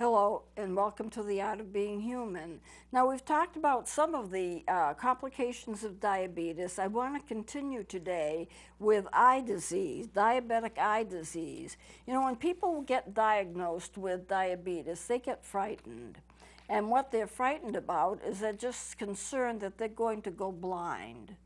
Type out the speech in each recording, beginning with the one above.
Hello, and welcome to the Art of Being Human. Now, we've talked about some of the complications of diabetes. I want to continue today with eye disease, diabetic eye disease. You know, when people get diagnosed with diabetes, they get frightened. And what they're frightened about is they're just concerned that they're going to go blind.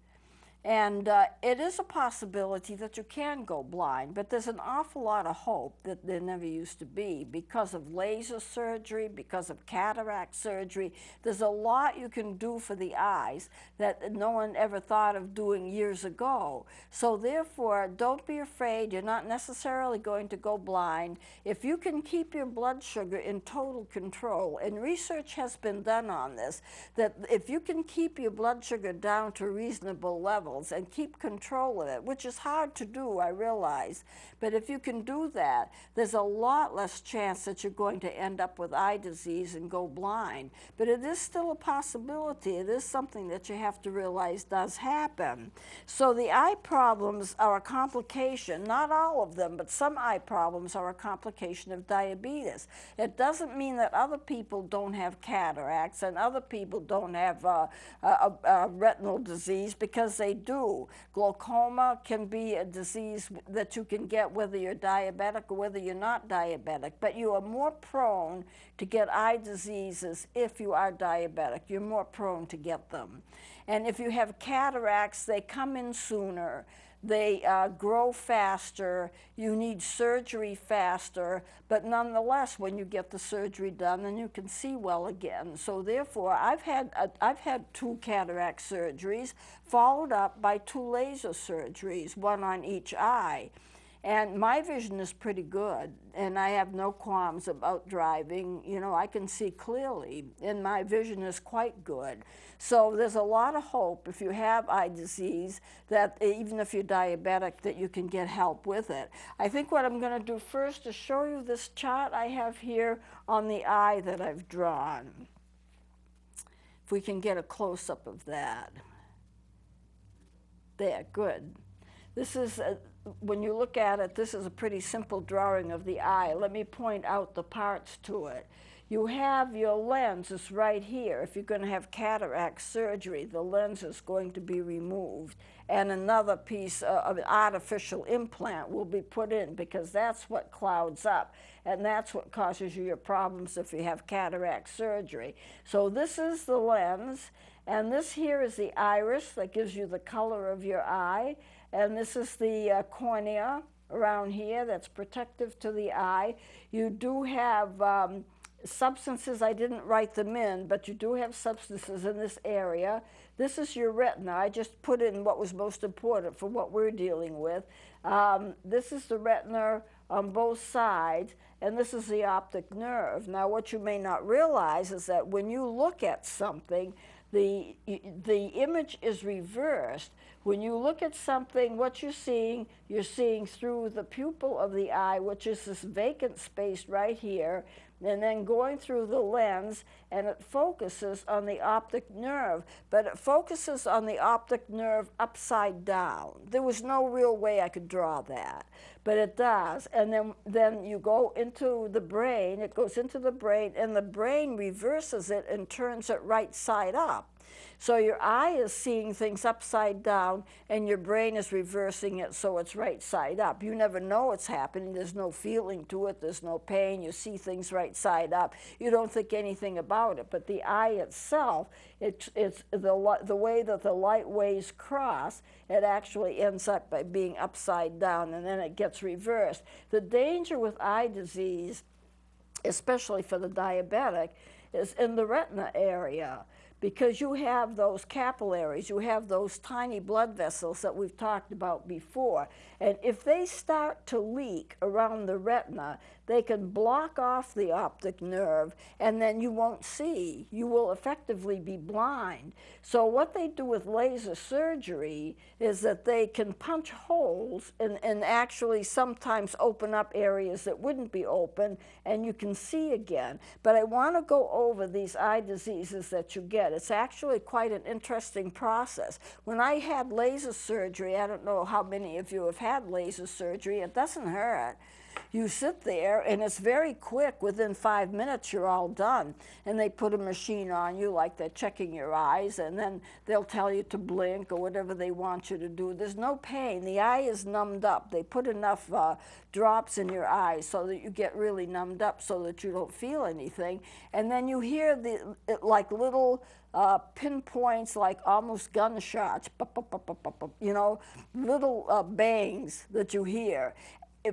And it is a possibility that you can go blind, but there's an awful lot of hope that there never used to be because of laser surgery, because of cataract surgery. There's a lot you can do for the eyes that no one ever thought of doing years ago. So therefore, don't be afraid. You're not necessarily going to go blind. If you can keep your blood sugar in total control, and research has been done on this, that if you can keep your blood sugar down to reasonable levels, and keep control of it, which is hard to do, I realize. But if you can do that, there's a lot less chance that you're going to end up with eye disease and go blind. But it is still a possibility. It is something that you have to realize does happen. So the eye problems are a complication, not all of them, but some eye problems are a complication of diabetes. It doesn't mean that other people don't have cataracts and other people don't have retinal disease, because they do. Glaucoma can be a disease that you can get whether you're diabetic or whether you're not diabetic, but you are more prone to get eye diseases if you are diabetic. You're more prone to get them. And if you have cataracts, they come in sooner. They grow faster, you need surgery faster, but nonetheless, when you get the surgery done, then you can see well again. So therefore, I've had 2 cataract surgeries, followed up by 2 laser surgeries, 1 on each eye. And my vision is pretty good, and I have no qualms about driving. You know, I can see clearly, and my vision is quite good. So there's a lot of hope if you have eye disease, that even if you're diabetic, that you can get help with it. I think what I'm going to do first is show you this chart I have here on the eye that I've drawn. If we can get a close-up of that. There, good. This is when you look at it, this is a pretty simple drawing of the eye. Let me point out the parts to it. You have your lens is right here. If you're going to have cataract surgery, the lens is going to be removed, and another piece of an artificial implant will be put in, because that's what clouds up, and that's what causes you your problems if you have cataract surgery. So this is the lens, and this here is the iris that gives you the color of your eye. And this is the cornea around here that's protective to the eye. You do have substances, I didn't write them in, but you do have substances in this area. This is your retina. I just put in what was most important for what we're dealing with. This is the retina on both sides, and this is the optic nerve. Now, what you may not realize is that when you look at something, the image is reversed. When you look at something, what you're seeing through the pupil of the eye, which is this vacant space right here, and then going through the lens, and it focuses on the optic nerve, but it focuses on the optic nerve upside down. There was no real way I could draw that, but it does. And then you go into the brain, it goes into the brain, and the brain reverses it and turns it right side up. So your eye is seeing things upside down, and your brain is reversing it so it's right side up. You never know it's happening. There's no feeling to it. There's no pain. You see things right side up. You don't think anything about it. But the eye itself, it's the way that the light waves cross, it actually ends up by being upside down, and then it gets reversed. The danger with eye disease, especially for the diabetic, is in the retina area, because you have those capillaries, you have those tiny blood vessels that we've talked about before. And if they start to leak around the retina, they can block off the optic nerve, and then you won't see. You will effectively be blind. So what they do with laser surgery is that they can punch holes and actually sometimes open up areas that wouldn't be open, and you can see again. But I want to go over these eye diseases that you get. It's actually quite an interesting process. When I had laser surgery, I don't know how many of you have had laser surgery, it doesn't hurt. You sit there, and it's very quick. Within 5 minutes, you're all done. And they put a machine on you, like they're checking your eyes, and then they'll tell you to blink or whatever they want you to do. There's no pain. The eye is numbed up. They put enough drops in your eyes so that you get really numbed up so that you don't feel anything. And then you hear like little pinpoints, like almost gunshots, you know, little bangs that you hear.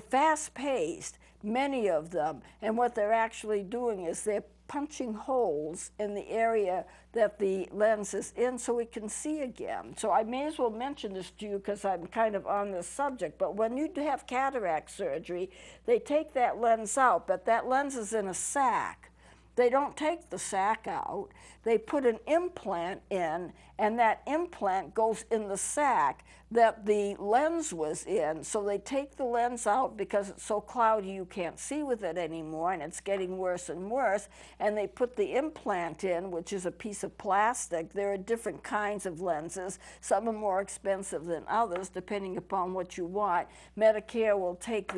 Fast-paced, many of them, and what they're actually doing is they're punching holes in the area that the lens is in so we can see again. So I may as well mention this to you because I'm kind of on this subject, but when you have cataract surgery, they take that lens out, but that lens is in a sac. They don't take the sac out. They put an implant in, and that implant goes in the sac that the lens was in. So they take the lens out because it's so cloudy you can't see with it anymore, and it's getting worse and worse, and they put the implant in, which is a piece of plastic. There are different kinds of lenses. Some are more expensive than others, depending upon what you want. Medicare will take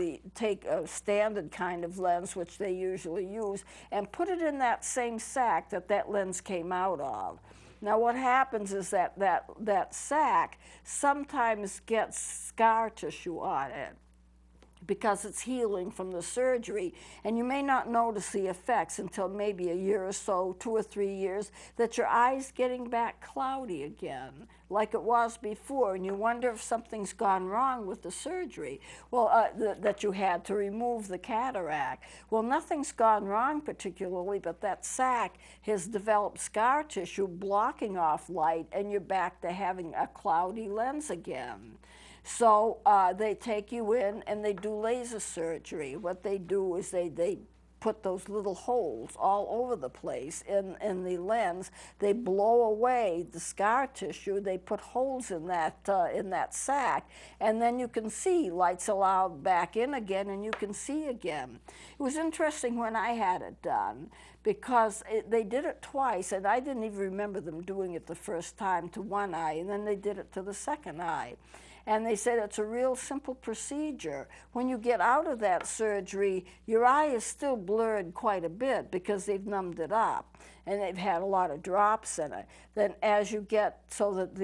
a standard kind of lens, which they usually use, and put it in that same sac that lens came out of. Now what happens is that sac sometimes gets scar tissue on it because it's healing from the surgery, and you may not notice the effects until maybe a year or so, 2 or 3 years, that your eye's getting back cloudy again, like it was before, and you wonder if something's gone wrong with the surgery, well, that you had to remove the cataract. Well, nothing's gone wrong particularly, but that sac has developed scar tissue blocking off light, and you're back to having a cloudy lens again. So they take you in and they do laser surgery. What they do is they put those little holes all over the place in the lens. They blow away the scar tissue. They put holes in that sac, and then you can see. Lights allowed back in again, and you can see again. It was interesting when I had it done because they did it twice, and I didn't even remember them doing it the first time to one eye, and then they did it to the second eye. And they said it's a real simple procedure. When you get out of that surgery, your eye is still blurred quite a bit because they've numbed it up and they've had a lot of drops in it. Then as you get so that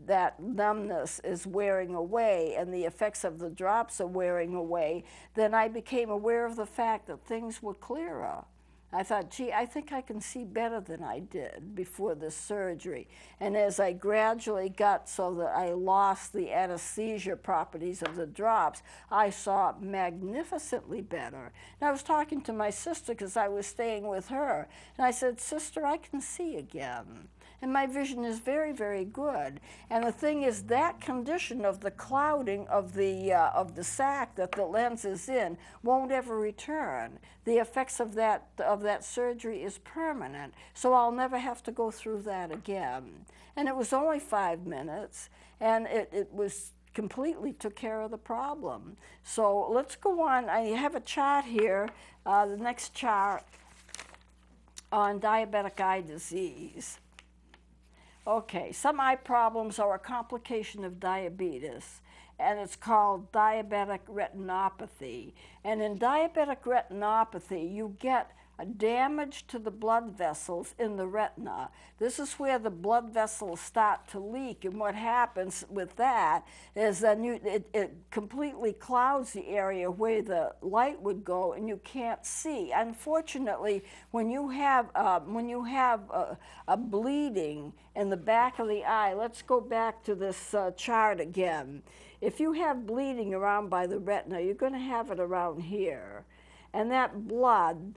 that numbness is wearing away and the effects of the drops are wearing away, then I became aware of the fact that things were clearer. I thought, gee, I think I can see better than I did before this surgery. And as I gradually got so that I lost the anesthesia properties of the drops, I saw magnificently better. And I was talking to my sister because I was staying with her. And I said, Sister, I can see again. And my vision is very, very good. And the thing is, that condition of the clouding of the sac that the lens is in won't ever return. The effects of that surgery is permanent, so I'll never have to go through that again. And it was only 5 minutes, and it was completely took care of the problem. So let's go on. I have a chart here, the next chart on diabetic eye disease. Okay, some eye problems are a complication of diabetes, and it's called diabetic retinopathy. And in diabetic retinopathy, you get a damage to the blood vessels in the retina. This is where the blood vessels start to leak, and what happens with that is then it completely clouds the area where the light would go, and you can't see. Unfortunately, when you have a bleeding in the back of the eye, let's go back to this chart again. If you have bleeding around by the retina, you're going to have it around here, and that blood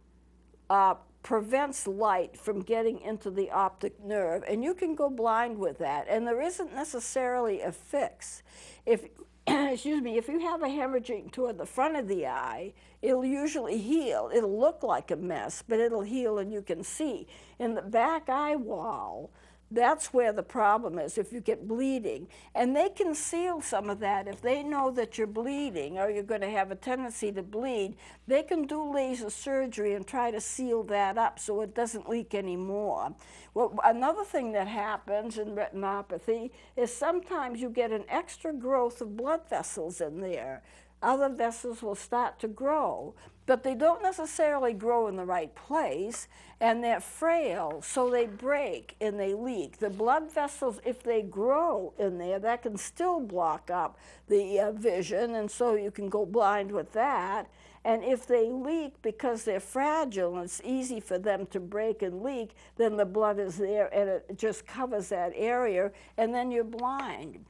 prevents light from getting into the optic nerve, and you can go blind with that, and there isn't necessarily a fix. If excuse me, if you have a hemorrhaging toward the front of the eye, it'll usually heal. It'll look like a mess, but it'll heal and you can see. In the back eye wall, that's where the problem is, if you get bleeding. And they can seal some of that. If they know that you're bleeding or you're going to have a tendency to bleed, they can do laser surgery and try to seal that up so it doesn't leak anymore. Well, another thing that happens in retinopathy is sometimes you get an extra growth of blood vessels in there. other vessels will start to grow, but they don't necessarily grow in the right place, and they're frail, so they break and they leak. The blood vessels, if they grow in there, that can still block up the vision, and so you can go blind with that. And if they leak because they're fragile and it's easy for them to break and leak, then the blood is there and it just covers that area, and then you're blind.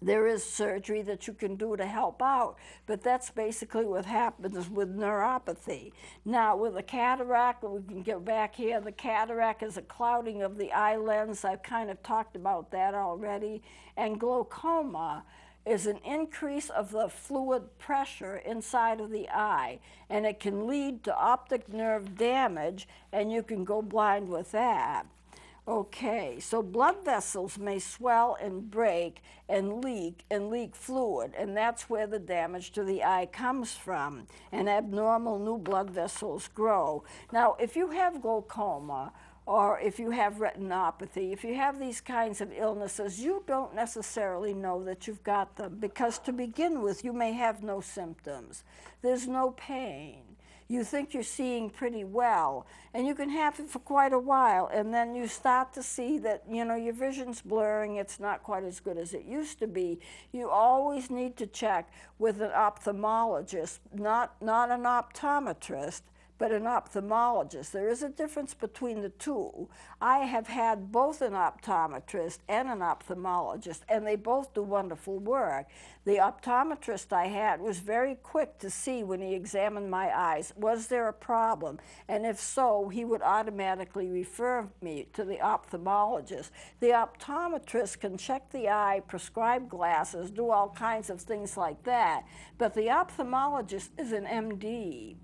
There is surgery that you can do to help out, but that's basically what happens with neuropathy. Now, with a cataract, we can get back here. The cataract is a clouding of the eye lens. I've kind of talked about that already. And glaucoma is an increase of the fluid pressure inside of the eye, and it can lead to optic nerve damage, and you can go blind with that. Okay, so blood vessels may swell and break and leak fluid, and that's where the damage to the eye comes from, and abnormal new blood vessels grow. Now, if you have glaucoma, or if you have retinopathy, if you have these kinds of illnesses, you don't necessarily know that you've got them, because to begin with, you may have no symptoms. There's no pain. You think you're seeing pretty well, and you can have it for quite a while, and then you start to see that, you know, your vision's blurring, it's not quite as good as it used to be. You always need to check with an ophthalmologist, not an optometrist, but an ophthalmologist. There is a difference between the two. I have had both an optometrist and an ophthalmologist, and they both do wonderful work. The optometrist I had was very quick to see when he examined my eyes, was there a problem? And if so, he would automatically refer me to the ophthalmologist. The optometrist can check the eye, prescribe glasses, do all kinds of things like that, but the ophthalmologist is an MD.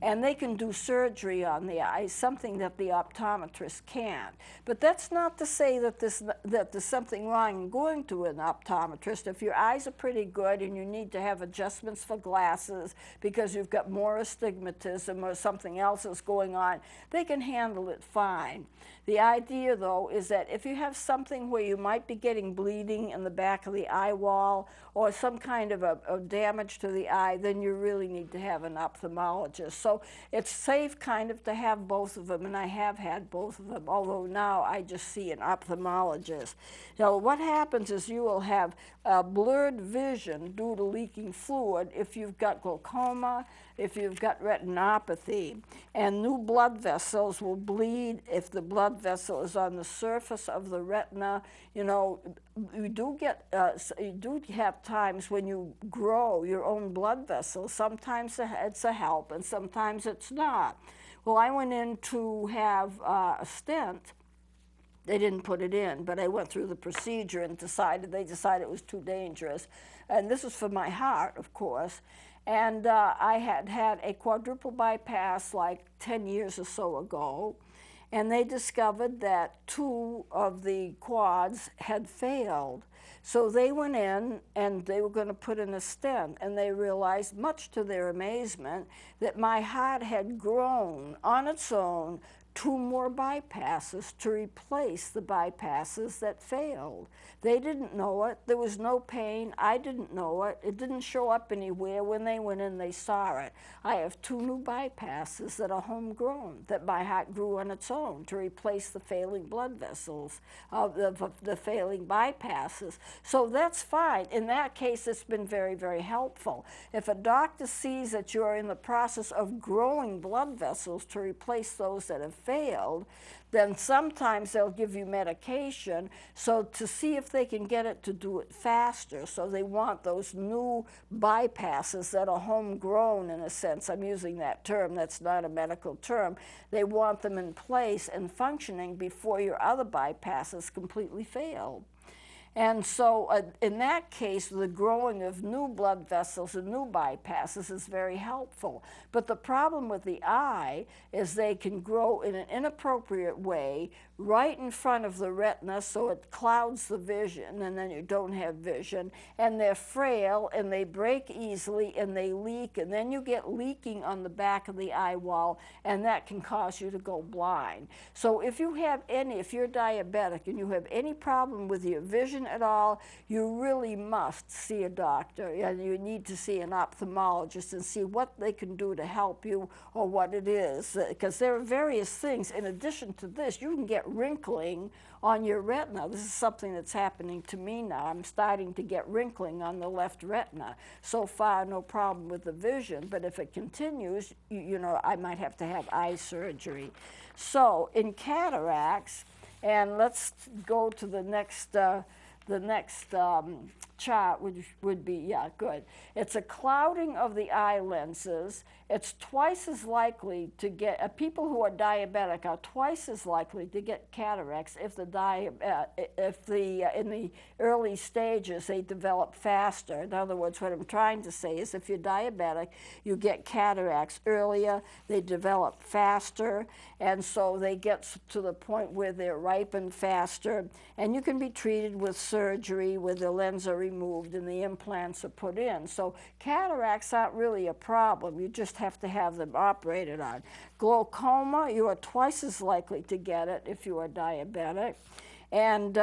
And they can do surgery on the eye, something that the optometrist can't. But that's not to say that there's something wrong in going to an optometrist. If your eyes are pretty good and you need to have adjustments for glasses because you've got more astigmatism or something else is going on, they can handle it fine. The idea, though, is that if you have something where you might be getting bleeding in the back of the eye wall or some kind of a damage to the eye, then you really need to have an ophthalmologist. So it's safe kind of to have both of them, and I have had both of them, although now I just see an ophthalmologist. Now, what happens is you will have blurred vision due to leaking fluid if you've got glaucoma, if you've got retinopathy, and new blood vessels will bleed if the blood vessel is on the surface of the retina. You know, you do have times when you grow your own blood vessels. Sometimes it's a help, and sometimes it's not. Well, I went in to have a stent. They didn't put it in, but I went through the procedure and they decided it was too dangerous. And this was for my heart, of course. And I had had a quadruple bypass like 10 years or so ago, and they discovered that 2 of the quads had failed. So they went in and they were going to put in a stent, and they realized, much to their amazement, that my heart had grown on its own 2 more bypasses to replace the bypasses that failed. They didn't know it. There was no pain. I didn't know it. It didn't show up anywhere. When they went in, they saw it. I have 2 new bypasses that are homegrown, that my heart grew on its own to replace the failing blood vessels, the failing bypasses. So that's fine. In that case, it's been very, very helpful. If a doctor sees that you're in the process of growing blood vessels to replace those that have failed, then sometimes they'll give you medication so to see if they can get it to do it faster. So they want those new bypasses that are homegrown, in a sense. I'm using that term. That's not a medical term. They want them in place and functioning before your other bypasses completely fail. And so in that case, the growing of new blood vessels and new bypasses is very helpful. But the problem with the eye is they can grow in an inappropriate way right in front of the retina, so it clouds the vision, and then you don't have vision. And they're frail, and they break easily, and they leak, and then you get leaking on the back of the eye wall, and that can cause you to go blind. So if you're diabetic and you have any problem with your vision vision at all, you really must see a doctor, and you need to see an ophthalmologist and see what they can do to help you or what it is. Because there are various things. In addition to this, you can get wrinkling on your retina. This is something that's happening to me now. I'm starting to get wrinkling on the left retina. So far, no problem with the vision, but if it continues, you know, I might have to have eye surgery. So in cataracts, and let's go to the next chart, which would be, yeah, good. It's a clouding of the eye lenses. It's twice as likely to get, people who are diabetic are twice as likely to get cataracts if in the early stages they develop faster. In other words, what I'm trying to say is if you're diabetic, you get cataracts earlier, they develop faster, and so they get to the point where they're ripened faster, and you can be treated with surgery where the lens are removed and the implants are put in. So cataracts aren't really a problem. You just have to have them operated on. Glaucoma, you are twice as likely to get it if you are diabetic. And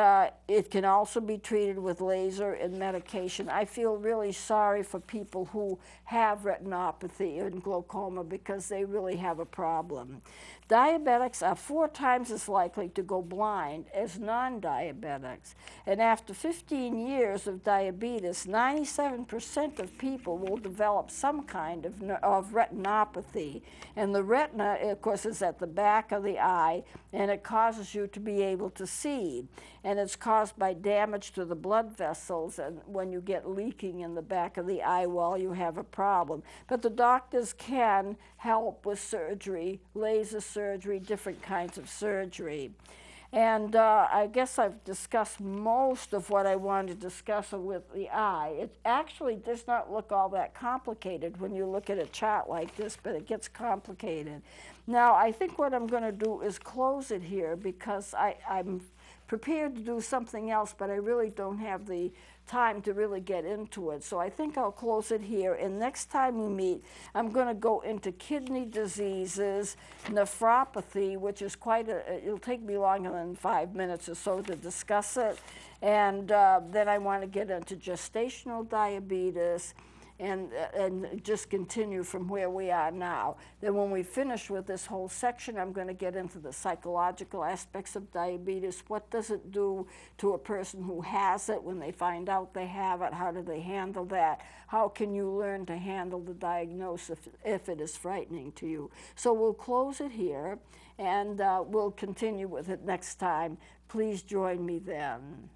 it can also be treated with laser and medication. I feel really sorry for people who have retinopathy and glaucoma because they really have a problem. Diabetics are 4 times as likely to go blind as non-diabetics. And after 15 years of diabetes, 97% of people will develop some kind of retinopathy. And the retina, of course, is at the back of the eye, and it causes you to be able to see. And it's caused by damage to the blood vessels, and when you get leaking in the back of the eye wall, you have a problem. But the doctors can help with surgery, laser surgery, different kinds of surgery. And I guess I've discussed most of what I wanted to discuss with the eye. It actually does not look all that complicated when you look at a chart like this, but it gets complicated. Now, I think what I'm going to do is close it here because I'm prepared to do something else, but I really don't have the time to really get into it. So I think I'll close it here, and next time we meet, I'm going to go into kidney diseases, nephropathy, which is it'll take me longer than 5 minutes or so to discuss it, and then I want to get into gestational diabetes, and just continue from where we are now. Then when we finish with this whole section, I'm going to get into the psychological aspects of diabetes. What does it do to a person who has it when they find out they have it? How do they handle that? How can you learn to handle the diagnosis if it is frightening to you? So we'll close it here, and we'll continue with it next time. Please join me then.